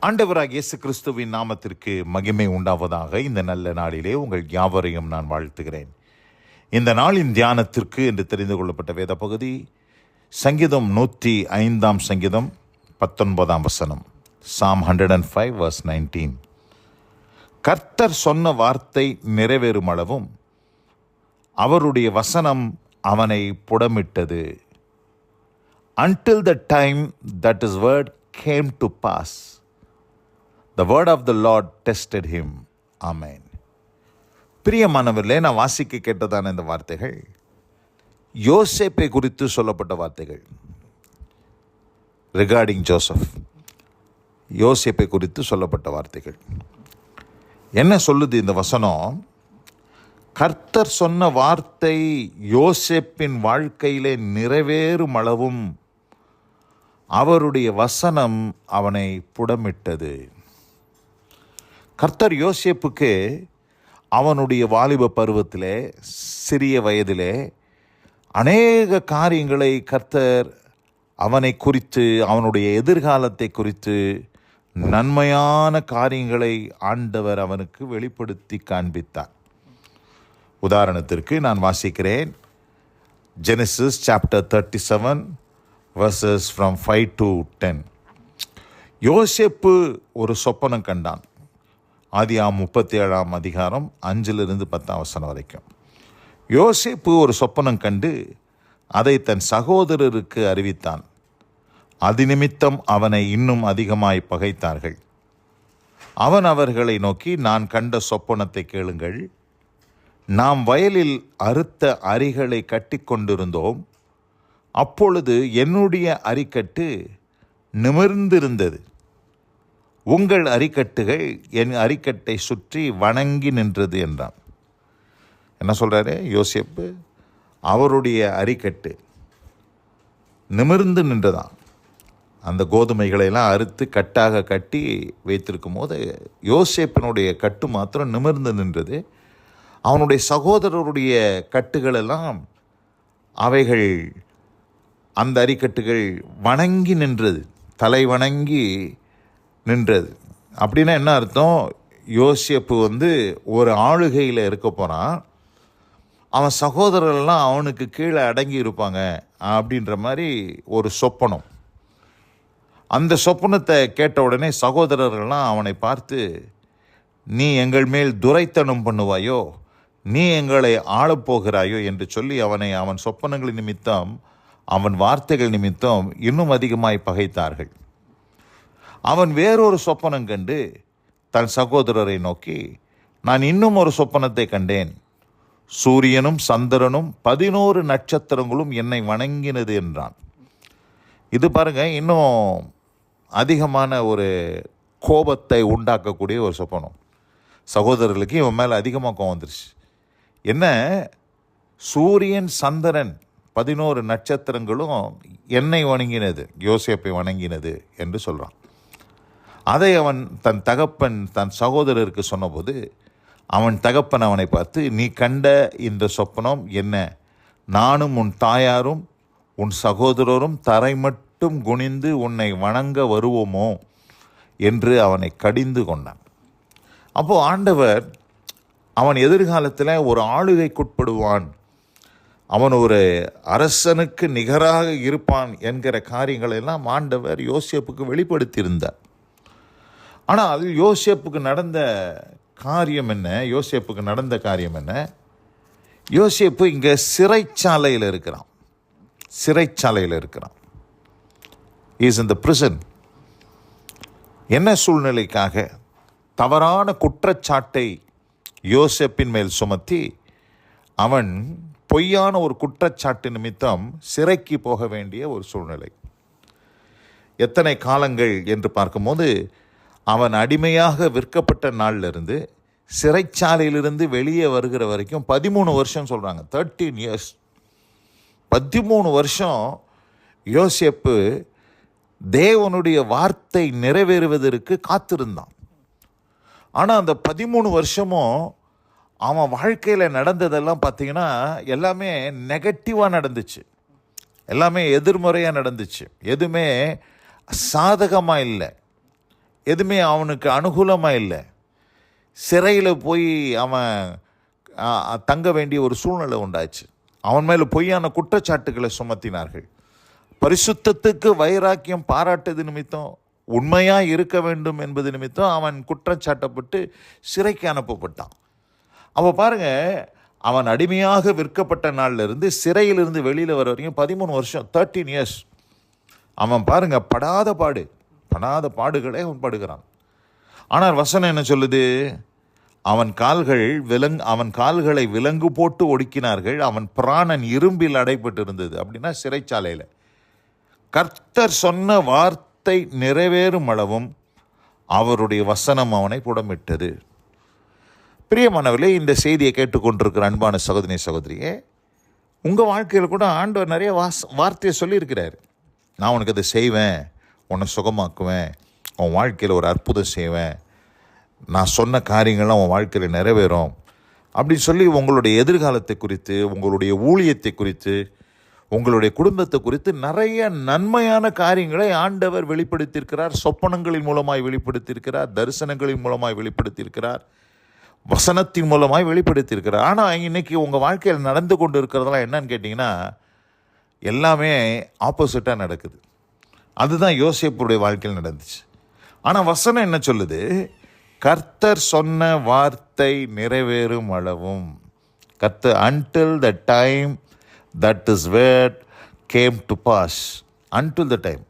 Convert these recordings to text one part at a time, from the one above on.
ஆண்டவராகிய இயேசு கிறிஸ்துவின் நாமத்திற்கு மகிமை உண்டாவதாக. இந்த நல்ல நாளிலே உங்கள் யாவரையும் நான் வாழ்த்துகிறேன். இந்த நாளின் தியானத்திற்கு என்று தெரிந்து கொள்ளப்பட்ட வேத பகுதி சங்கீதம் 105 சங்கீதம் 19 வசனம். Psalm 105 verse 19. கர்த்தர் சொன்ன வார்த்தை நிறைவேறும் அளவும் அவருடைய வசனம் அவனை புடமிட்டது. Until the time that his word came to pass, the word of the Lord tested him. Amen. பிரியமானவர்களே, நான் வாசிக்க கேட்டதான இந்த வார்த்தைகள் யோசேப்பை குறித்து சொல்லப்பட்ட வார்த்தைகள். ரிகார்டிங் ஜோசப், யோசேப்பை குறித்து சொல்லப்பட்ட வார்த்தைகள். என்ன சொல்லுது இந்த வசனம்? கர்த்தர் சொன்ன வார்த்தை யோசேப்பின் வாழ்க்கையிலே நிறைவேறும் அளவும் அவருடைய வசனம் அவனை புடமிட்டது. கர்த்தர் யோசேப்புக்கு அவனுடைய வாலிப பருவத்திலே, சிறிய வயதிலே அநேக காரியங்களை கர்த்தர் அவனை குறித்து, அவனுடைய எதிர்காலத்தை குறித்து நன்மையான காரியங்களை ஆண்டவர் அவனுக்கு வெளிப்படுத்தி காண்பித்தார். உதாரணத்திற்கு நான் வாசிக்கிறேன். Genesis chapter 37 verses from 5 to 10. யோசேப்பு ஒரு சொப்பனம் கண்டான். ஆதியாகமம் 37 அதிகாரம் 5-10 வசனம் வரைக்கும். யோசேப்பு ஒரு சொப்பனம் கண்டு அதை தன் சகோதரருக்கு அறிவித்தான். அது நிமித்தம் அவனை இன்னும் அதிகமாய் பகைத்தார்கள். அவன் அவர்களை நோக்கி, நான் கண்ட சொப்பனத்தை கேளுங்கள். நாம் வயலில் அறுத்த அரிகளை கட்டி கொண்டிருந்தோம். அப்பொழுது என்னுடைய அரிக்கட்டு நிமிர்ந்திருந்தது. உங்கள் அரிக்கட்டுகள் என் அரிக்கட்டை சுற்றி வணங்கி நின்றது என்றான். என்ன சொல்கிறாரு யோசேப்பு? அவருடைய அரிக்கட்டு நிமிர்ந்து நின்றதான். அந்த கோதுமைகளையெல்லாம் அறுத்து கட்டாக கட்டி வைத்திருக்கும் போது யோசேப்பினுடைய கட்டு மாத்திரம் நிமிர்ந்து நின்றது. அவனுடைய சகோதரருடைய கட்டுகளெல்லாம் அவைகள், அந்த அரிக்கட்டுகள் வணங்கி நின்றது, தலை வணங்கி நின்றது. அப்படின்னா என்ன அர்த்தம்? யோசேப்பு ஒரு ஆளுகையில் இருக்க போகிறான். அவன் சகோதரர்கள்லாம் அவனுக்கு கீழே அடங்கி இருப்பாங்க அப்படின்ற மாதிரி ஒரு சொப்பனம். அந்த சொப்பனத்தை கேட்ட உடனே சகோதரர்கள்லாம் அவனை பார்த்து, நீ எங்கள் மேல் துரைத்தனம் பண்ணுவாயோ, நீ எங்களை ஆளப்போகிறாயோ என்று சொல்லி அவனை அவன் சொப்பனங்கள் நிமித்தம், அவன் வார்த்தைகள் நிமித்தம் இன்னும் அதிகமாய் பகைத்தார்கள். அவன் வேறொரு சொப்பனம் கண்டு தன் சகோதரரை நோக்கி, நான் இன்னும் ஒரு சொப்பனத்தை கண்டேன். சூரியனும் சந்திரனும் 11 நட்சத்திரங்களும் என்னை வணங்கினது என்றான். இது பாருங்க, இன்னும் அதிகமான ஒரு கோபத்தை உண்டாக்கக்கூடிய ஒரு சொப்பனம். சகோதரர்களுக்கு இவன் மேலே அதிகமாக கோபம் வந்துருச்சு. என்ன, சூரியன் சந்திரன் 11 நட்சத்திரங்களும் என்னை வணங்கினது, யோசேப்பை வணங்கினது என்று சொல்கிறான். அதை அவன் தன் தகப்பன் தன் சகோதரருக்கு சொன்னபோது அவன் தகப்பன் அவனை பார்த்து, நீ கண்ட இந்த சொப்பனம் என்ன? நானும் உன் தாயாரும் உன் சகோதரரும் தரை மட்டும் குனிந்து உன்னை வணங்க வருவோமோ என்று அவனை கடிந்து கொண்டான். அப்போது ஆண்டவர் அவன் எதிர்காலத்தில் ஒரு ஆளுகைக்குட்படுவான், அவன் ஒரு அரசனுக்கு நிகராக இருப்பான் என்கிற காரியங்களெல்லாம் ஆண்டவர் யோசேப்புக்கு வெளிப்படுத்தியிருந்தார். ஆனால் யோசேப்புக்கு நடந்த காரியம் என்ன? யோசேப்பு இங்கே சிறைச்சாலையில் இருக்கிறான். Is in the prison. என்ன சூழ்நிலைக்காக? தவறான குற்றச்சாட்டை யோசேப்பின் மேல் சுமத்தி அவன் பொய்யான ஒரு குற்றச்சாட்டு நிமித்தம் சிறைக்கு போக வேண்டிய ஒரு சூழ்நிலை. எத்தனை காலங்கள் என்று பார்க்கும்போது, அவன் அடிமையாக விற்கப்பட்ட நாளிலிருந்து சிறைச்சாலையிலிருந்து வெளியே வருகிற வரைக்கும் 13 வருஷம் சொல்கிறாங்க. 13 years. 13 வருஷம் யோசேப்பு தேவனுடைய வார்த்தை நிறைவேறுவதற்கு காத்திருந்தான். ஆனால் அந்த 13 வருஷமும் அவன் வாழ்க்கையில் நடந்ததெல்லாம் பார்த்திங்கன்னா எல்லாமே நெகட்டிவாக நடந்துச்சு. எல்லாமே எதிர்மறையாக நடந்துச்சு. எதுவுமே சாதகமாக இல்லை. எதுவுமே அவனுக்கு அனுகூலமாக இல்லை. சிறையில் போய் அவன் தங்க வேண்டிய ஒரு சூழ்நிலை உண்டாச்சு. அவன் மேலே பொய்யான குற்றச்சாட்டுகளை சுமத்தினார்கள். பரிசுத்தத்துக்கு வைராக்கியம் பாராட்டது நிமித்தம், உண்மையாக இருக்க வேண்டும் என்பது நிமித்தம் அவன் குற்றச்சாட்டப்பட்டு சிறைக்கு அனுப்பப்பட்டான். அப்போ பாருங்க, அவன் அடிமையாக விற்கப்பட்ட நாளிலிருந்து சிறையிலிருந்து வெளியில் வர வரைக்கும் 13 வருஷம், 13 இயர்ஸ் அவன் பாருங்க படாத பாடுகளை அவன் படுகிறான். ஆனால் வசனம் என்ன சொல்லுது? அவன் கால்களை விலங்கு போட்டு ஒடுக்கினார்கள், அவன் பிராணன் இரும்பில் அடைபட்டு இருந்தது. அப்படின்னா சிறைச்சாலையில். கர்த்தர் சொன்ன வார்த்தை நிறைவேறும் அளவும் அவருடைய வசனம் அவனை புடமிட்டது. பிரியமானவர்களே, இந்த செய்தியை கேட்டுக்கொண்டிருக்கிற அன்பான சகோதரியே, உங்கள் வாழ்க்கையில் கூட ஆண்டவர் நிறைய வார்த்தையை சொல்லியிருக்கிறார். நான் உனக்கு அதை செய்வேன், உன்னை சுகமாக்குவேன், உன் வாழ்க்கையில் ஒரு அற்புதம் செய்வேன், நான் சொன்ன காரியங்கள்லாம் உன் வாழ்க்கையில் நிறைவேறும் அப்படின்னு சொல்லி உங்களுடைய எதிர்காலத்தை குறித்து, உங்களுடைய ஊழியத்தை குறித்து, உங்களுடைய குடும்பத்தை குறித்து நிறைய நன்மையான காரியங்களை ஆண்டவர் வெளிப்படுத்தியிருக்கிறார். சொப்பனங்களின் மூலமாய் வெளிப்படுத்தியிருக்கிறார், தரிசனங்களின் மூலமாய் வெளிப்படுத்தியிருக்கிறார், வசனத்தின் மூலமாய் வெளிப்படுத்தியிருக்கிறார். ஆனால் இன்னைக்கு உங்கள் வாழ்க்கையில் நடந்து கொண்டு இருக்கிறதெல்லாம் என்னன்னு கேட்டிங்கன்னா, எல்லாமே ஆப்போசிட்டாக நடக்குது. அதுதான் யோசேப்புடைய வாழ்க்கையில் நடந்துச்சு. ஆனால் வசனம் என்ன சொல்லுது? கர்த்தர் சொன்ன வார்த்தை நிறைவேறும் அளவும், கர்த்தர் until the time that is word came to pass, until the time,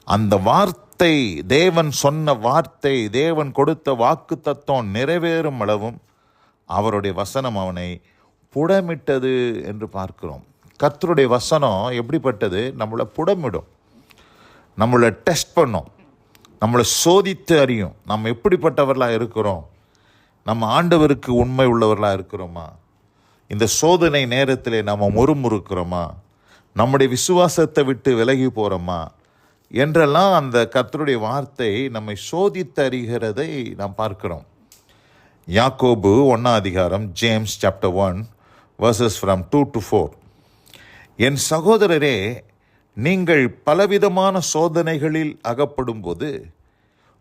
அந்த வார்த்தை, தேவன் சொன்ன வார்த்தை, தேவன் கொடுத்த வாக்கு தத்துவம் நிறைவேறும் அளவும் அவருடைய வசனம் அவனை புடமிட்டது என்று பார்க்கிறோம். கர்த்தருடைய வசனம் எப்படிப்பட்டது? நம்மளை புடமிடும், நம்மளை டெஸ்ட் பண்ணும், நம்மளை சோதித்து அறியும். நம்ம எப்படிப்பட்டவர்களாக இருக்கிறோம், நம்ம ஆண்டவருக்கு உண்மை உள்ளவர்களாக இருக்கிறோமா, இந்த சோதனை நேரத்தில் நம்ம முறுமுறுக்கிறோமா, நம்முடைய விசுவாசத்தை விட்டு விலகி போகிறோமா என்றெல்லாம் அந்த கர்த்தருடைய வார்த்தை நம்மை சோதித்து அறிகிறதை நாம் பார்க்கிறோம். யாக்கோபு 1 அதிகாரம், James chapter 1 verses from 2 to 4. என் சகோதரரே, நீங்கள் பலவிதமான சோதனைகளில் அகப்படும் போது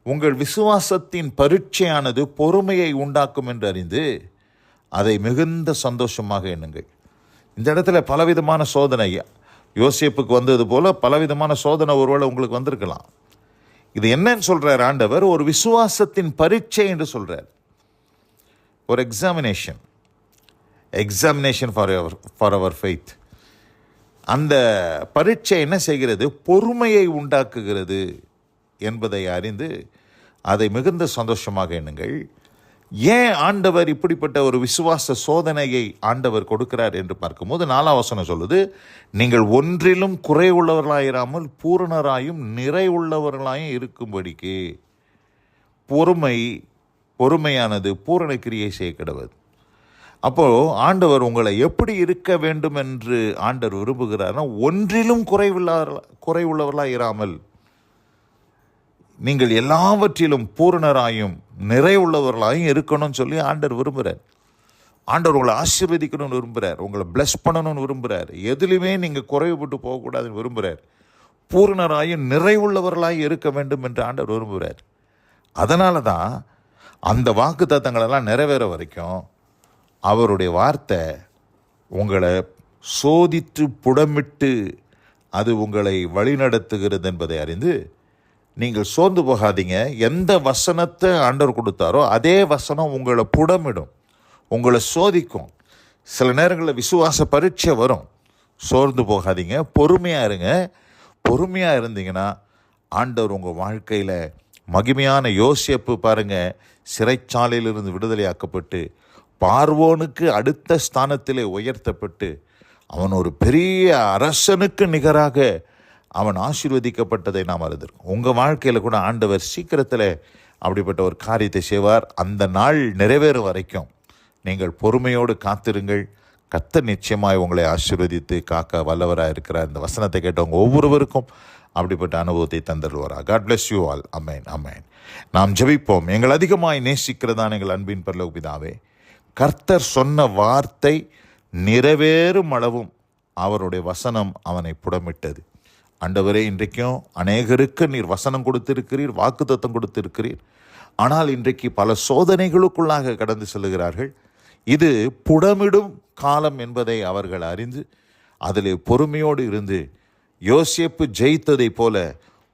உங்கள் விசுவாசத்தின் பரீட்சையானது பொறுமையை உண்டாக்கும் என்று அறிந்து அதை மிகுந்த சந்தோஷமாக எண்ணுங்கள். இந்த இடத்துல பலவிதமான சோதனை யோசேப்புக்கு வந்தது போல பலவிதமான சோதனை ஒருவேளை உங்களுக்கு வந்திருக்கலாம். இது என்னன்னு சொல்றார் ஆண்டவர்? ஒரு விசுவாசத்தின் பரீட்சை என்று சொல்றார். ஒரு எக்ஸாமினேஷன் ஃபார் அவர் ஃபெய்த். அந்த பரீட்சை என்ன செய்கிறது? பொறுமையை உண்டாக்குகிறது என்பதை அறிந்து அதை மிகுந்த சந்தோஷமாக எண்ணுங்கள். ஏன் ஆண்டவர் இப்படிப்பட்ட ஒரு விசுவாச சோதனையை ஆண்டவர் கொடுக்கிறார் என்று பார்க்கும்போது 4ஆம் வசனம் சொல்லுது, நீங்கள் ஒன்றிலும் குறை உள்ளவர்களாயிராமல் பூரணராயும் நிறை உள்ளவர்களாயும் இருக்கும்படிக்கு. பொறுமையானது பூரண கிரியை செய்ய கிடவது. அப்போது ஆண்டவர் உங்களை எப்படி இருக்க வேண்டும் என்று ஆண்டவர் விரும்புகிறார்னா, ஒன்றிலும் குறைவுள்ளவர்களாக இராமல் நீங்கள் எல்லாவற்றிலும் பூரணராயும் நிறைவுள்ளவர்களாயும் இருக்கணும்னு சொல்லி ஆண்டவர் விரும்புகிறார். ஆண்டவர் உங்களை ஆசீர்வதிக்கணும்னு விரும்புகிறார், உங்களை பிளஸ் பண்ணணும்னு விரும்புகிறார், எதுலையுமே நீங்கள் குறைவுபட்டு போகக்கூடாதுன்னு விரும்புகிறார். பூரணராயும் நிறைவுள்ளவர்களாயும் இருக்க வேண்டும் என்று ஆண்டவர் விரும்புகிறார். அதனால தான் அந்த வாக்கு தத்தங்களெல்லாம் நிறைவேற வரைக்கும் அவருடைய வார்த்தை உங்களை சோதித்து புடமிட்டு அது உங்களை வழிநடத்துகிறது என்பதை அறிந்து நீங்கள் சோர்ந்து போகாதீங்க. எந்த வசனத்தை ஆண்டவர் கொடுத்தாரோ அதே வசனம் உங்களை புடமிடும், உங்களை சோதிக்கும். சில நேரங்களில் விசுவாச பரீட்சை வரும். சோர்ந்து போகாதீங்க, பொறுமையாக இருங்க. பொறுமையாக இருந்தீங்கன்னா ஆண்டவர் உங்கள் வாழ்க்கையில் மகிமையான யோசேப்பு பாருங்கள், சிறைச்சாலையிலிருந்து விடுதலையாக்கப்பட்டு பார்வோனுக்கு அடுத்த ஸ்தானத்திலே உயர்த்தப்பட்டு அவன் ஒரு பெரிய அரசனுக்கு நிகராக அவன் ஆசீர்வதிக்கப்பட்டதை நாம் அறிந்திருக்கோம். உங்கள் வாழ்க்கையில் கூட ஆண்டவர் சீக்கிரத்தில் அப்படிப்பட்ட ஒரு காரியத்தை செய்வார். அந்த நாள் நிறைவேறும் வரைக்கும் நீங்கள் பொறுமையோடு காத்திருங்கள். கர்த்தர் நிச்சயமாய் உங்களை ஆசீர்வதித்து காக்க வல்லவராக இருக்கிறார். இந்த வசனத்தை கேட்டவங்க ஒவ்வொருவருக்கும் அப்படிப்பட்ட அனுபவத்தை தந்தருவாரா. God bless you all. Amen, amen. நாம் ஜெபிப்போம். எங்கள் அதிகமாய் நேசிக்கிறதான எங்கள் அன்பின் பரலோக பிதாவே, கர்த்தர் சொன்ன வார்த்தை நிறைவேறும் அளவும் அவருடைய வசனம் அவனை புடமிட்டது. ஆண்டவரே, இன்றைக்கும் அநேகருக்கு நீர் வசனம் கொடுத்திருக்கிறீர், வாக்குத்தத்தம் கொடுத்திருக்கிறீர். ஆனால் இன்றைக்கு பல சோதனைகளுக்குள்ளாக கடந்து செல்லுகிறார்கள். இது புடமிடும் காலம் என்பதை அவர்கள் அறிந்து அதிலே பொறுமையோடு இருந்து யோசேப்பு ஜெயித்ததைப் போல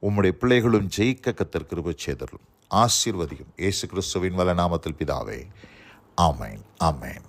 உம்முடைய பிள்ளைகளும் ஜெயிக்க கர்த்தர் கிருபை செய்தருளும். ஆசீர்வதியும். இயேசு கிறிஸ்துவின் வல்ல நாமத்தில் பிதாவே, ஆமென், ஆமென்.